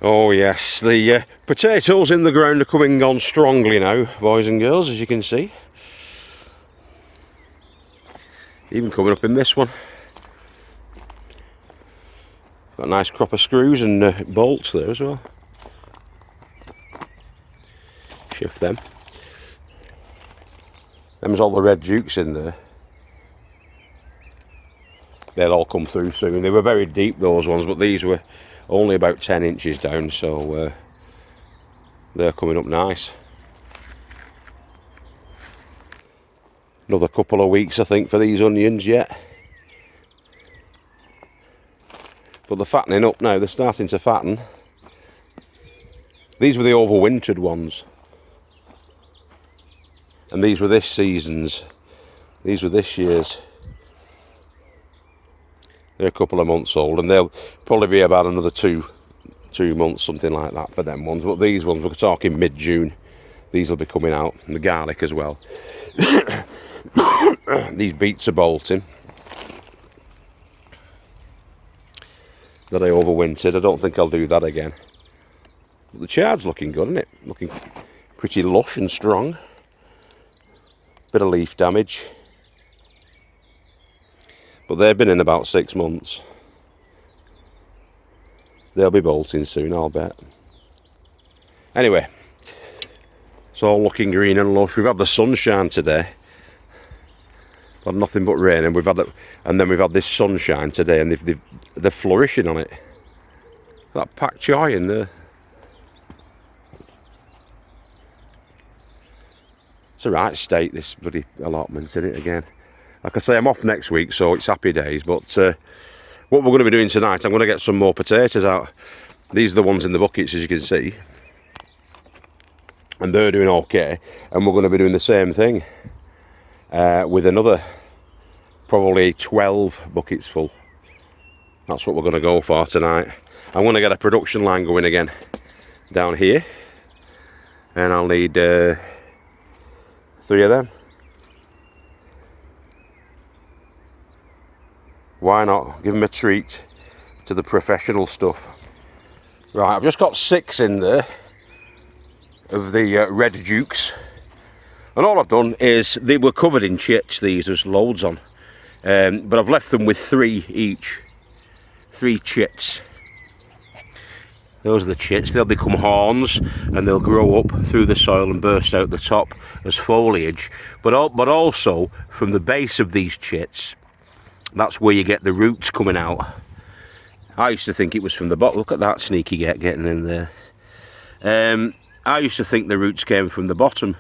Oh yes, the potatoes in the ground are coming on strongly now, boys and girls, as you can see. Even coming up in this one. Got a nice crop of screws and bolts there as well. Shift them. Them's all the red dukes in there. They'll all come through soon. They were very deep, those ones, but these were only about 10 inches down, so they're coming up nice. Another couple of weeks, I think, for these onions yet. But they're fattening up now, they're starting to fatten. These were the overwintered ones. And these were this season's. These were this year's. They're a couple of months old, and they'll probably be about another two months, something like that, for them ones. But these ones, we're talking mid-June, these will be coming out, and the garlic as well. These beets are bolting. That I overwintered. I don't think I'll do that again. But the chard's looking good, isn't it? Looking pretty lush and strong. Bit of leaf damage. But they've been in about 6 months. They'll be bolting soon, I'll bet. Anyway, it's all looking green and lush. We've had the sunshine today. Had nothing but rain, and then we've had this sunshine today, and they're flourishing on it. That pak choi in there. It's a right state, this bloody allotment, isn't it, again? Like I say, I'm off next week, so it's happy days, but what we're going to be doing tonight, I'm going to get some more potatoes out. These are the ones in the buckets, as you can see. And they're doing okay, and we're going to be doing the same thing with another, probably 12 buckets full. That's what we're going to go for tonight. I'm going to get a production line going again down here, and I'll need 3 of them. Why not? Give them a treat to the professional stuff. Right, I've just got 6 in there of the red dukes. And all I've done is, they were covered in chits, these, there's loads on. But I've left them with 3 each. 3 chits. Those are the chits. They'll become horns and they'll grow up through the soil and burst out the top as foliage. But also, from the base of these chits, that's where you get the roots coming out. I used to think it was from the bottom. Look at that sneaky getting in there. I used to think the roots came from the bottom,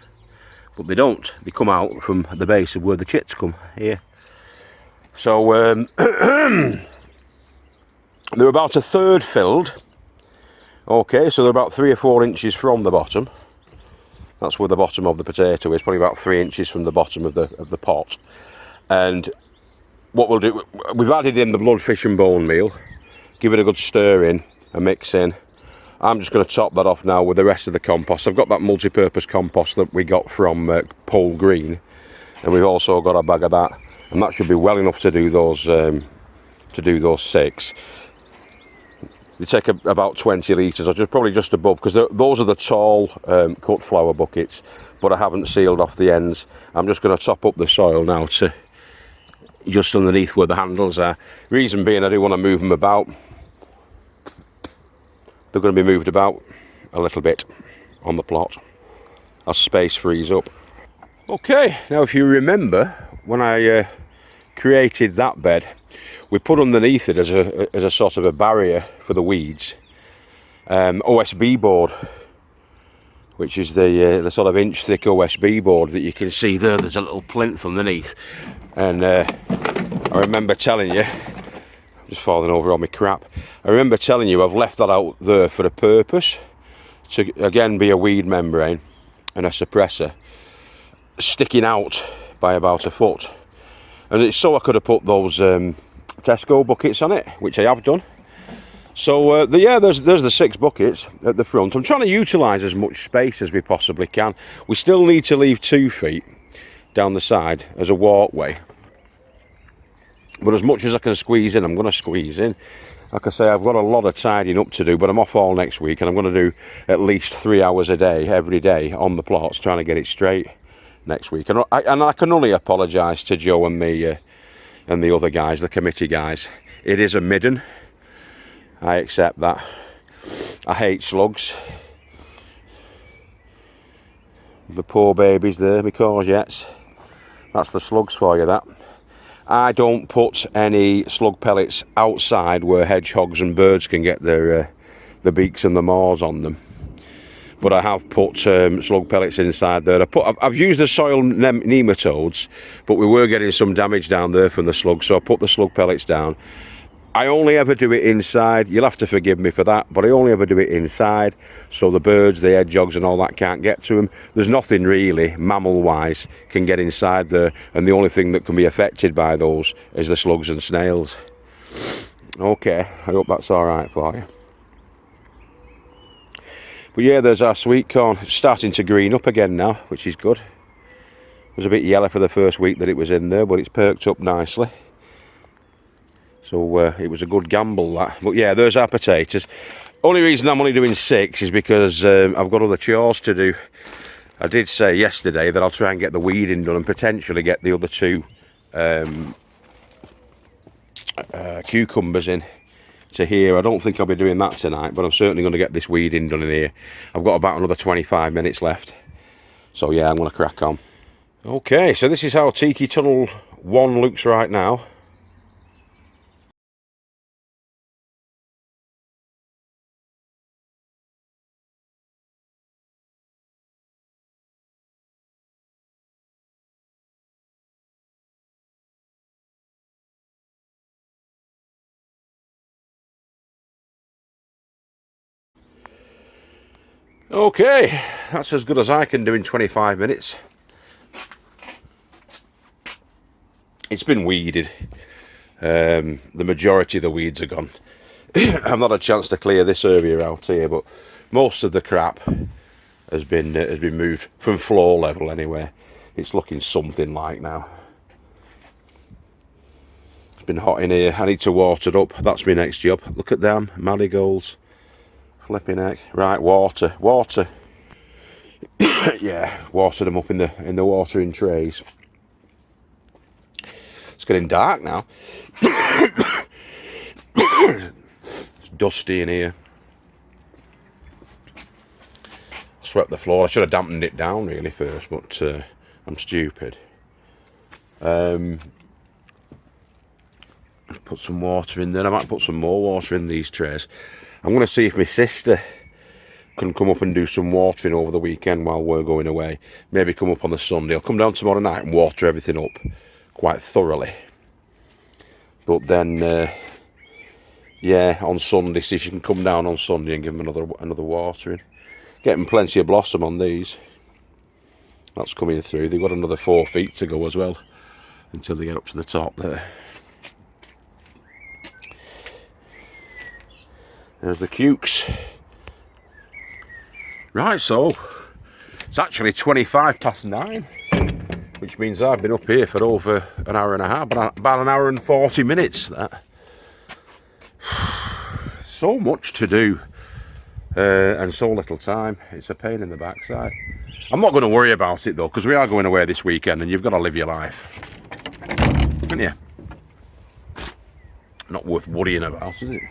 but they don't. They come out from the base of where the chits come, here. So, they're about 1/3 filled. Okay, so they're about 3 or 4 inches from the bottom. That's where the bottom of the potato is, probably about 3 inches from the bottom of the pot. And what we'll do, we've added in the blood, fish and bone meal. Give it a good stir in, a mix in. I'm just going to top that off now with the rest of the compost. I've got that multi-purpose compost that we got from Pole Green, and we've also got a bag of that, and that should be well enough to do those 6. They take about 20 litres, or probably just above, because those are the tall cut flower buckets, but I haven't sealed off the ends. I'm just going to top up the soil now to just underneath where the handles are. Reason being, I do want to move them about. They're going to be moved about a little bit on the plot as space frees up. Okay, now if you remember, when I created that bed, we put underneath it as a sort of a barrier for the weeds, OSB board, which is the sort of inch-thick OSB board that you can see there. There's a little plinth underneath, and I remember telling you, I'm just falling over on my crap. I remember telling you I've left that out there for a purpose, to again be a weed membrane and a suppressor, sticking out by about 1 foot, and it's so I could have put those Tesco buckets on it, which I have done. So yeah, there's the 6 buckets at the front. I'm trying to utilise as much space as we possibly can. We still need to leave 2 feet down the side as a walkway, But as much as I can squeeze in, I'm going to squeeze in. Like I say, I've got a lot of tidying up to do, but I'm off all next week, and I'm going to do at least 3 hours a day, every day, on the plots, trying to get it straight next week. And I can only apologise to Joe and me and the other guys, the committee guys. It is a midden. I accept that. I hate slugs. The poor babies there, my courgettes. That's the slugs for you, that. I don't put any slug pellets outside where hedgehogs and birds can get their the beaks and the maws on them. But I have put slug pellets inside there. I've used the soil nematodes, but we were getting some damage down there from the slugs, so I put the slug pellets down. I only ever do it inside. You'll have to forgive me for that, but I only ever do it inside, so the birds, the hedgehogs and all that can't get to them. There's nothing really, mammal-wise, can get inside there, and the only thing that can be affected by those is the slugs and snails. Okay, I hope that's all right for you. But yeah, there's our sweet corn. It's starting to green up again now, which is good. It was a bit yellow for the first week that it was in there, but it's perked up nicely. So it was a good gamble, that. But yeah, there's our potatoes. Only reason I'm only doing 6 is because I've got other chores to do. I did say yesterday that I'll try and get the weeding done and potentially get the other 2 cucumbers in to here. I don't think I'll be doing that tonight, but I'm certainly going to get this weeding done in here. I've got about another 25 minutes left. So yeah, I'm going to crack on. Okay, so this is how Tiki Tunnel 1 looks right now. Okay, that's as good as I can do in 25 minutes. It's been weeded. The majority of the weeds are gone. I've not had a chance to clear this area out here, but most of the crap has been moved from floor level anyway. It's looking something like now. It's been hot in here. I need to water it up. That's my next job. Look at them marigolds. Flipping heck. Right, water. Yeah, water them up in the watering trays. It's getting dark now. It's dusty in here. Swept the floor. I should have dampened it down really first, but I'm stupid. Put some water in there. I might put some more water in these trays. I'm going to see if my sister can come up and do some watering over the weekend while we're going away. Maybe come up on the Sunday. I'll come down tomorrow night and water everything up quite thoroughly. But then, yeah, on Sunday, see if she can come down on Sunday and give them another watering. Getting plenty of blossom on these. That's coming through. They've got another 4 feet to go as well until they get up to the top there. There's the cukes. Right, so it's actually 9:25, which means I've been up here for over an hour and a half, about an hour and 40 minutes. That. So much to do and so little time. It's a pain in the backside. I'm not going to worry about it though, because we are going away this weekend and you've got to live your life. Haven't you? Not worth worrying about, is it?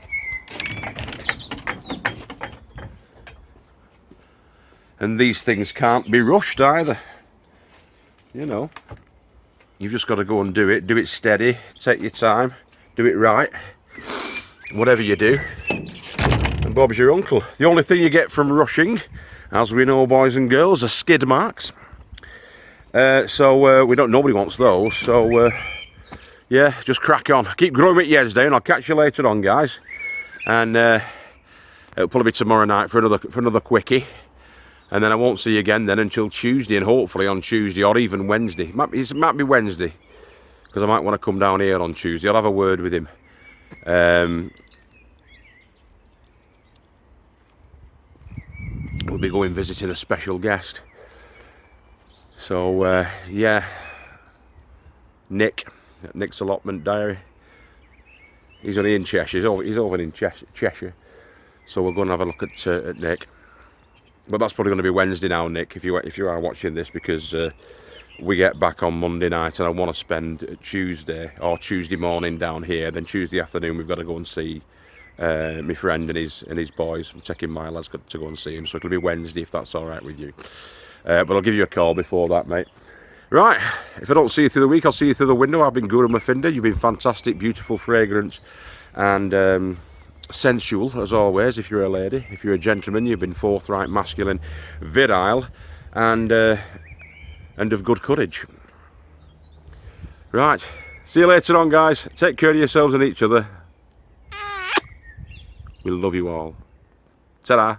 And these things can't be rushed either. You know, you've just got to go and do it steady, take your time, do it right, whatever you do, and Bob's your uncle. The only thing you get from rushing, as we know, boys and girls, are skid marks. Nobody wants those, so yeah, just crack on. Keep growing it yesterday, and I'll catch you later on, guys. And it'll probably be tomorrow night for another quickie. And then I won't see you again then until Tuesday, and hopefully on Tuesday or even Wednesday. It might be Wednesday, because I might want to come down here on Tuesday. I'll have a word with him. We'll be going visiting a special guest. So, yeah. Nick's Allotment Diary. He's only in Cheshire. He's over in Cheshire. So we'll go and have a look at Nick. But that's probably going to be Wednesday now, Nick, if you are watching this, because we get back on Monday night and I want to spend Tuesday morning down here. Then Tuesday afternoon we've got to go and see my friend and his boys. I'm taking my lads to go and see him. So it'll be Wednesday if that's all right with you. But I'll give you a call before that, mate. Right, if I don't see you through the week, I'll see you through the window. I've been good on MURPHINDA. You've been fantastic, beautiful, fragrant, and sensual, as always, if you're a lady. If you're a gentleman, you've been forthright, masculine, virile, and of good courage. Right, see you later on, guys. Take care of yourselves and each other. We love you all. Ta-da.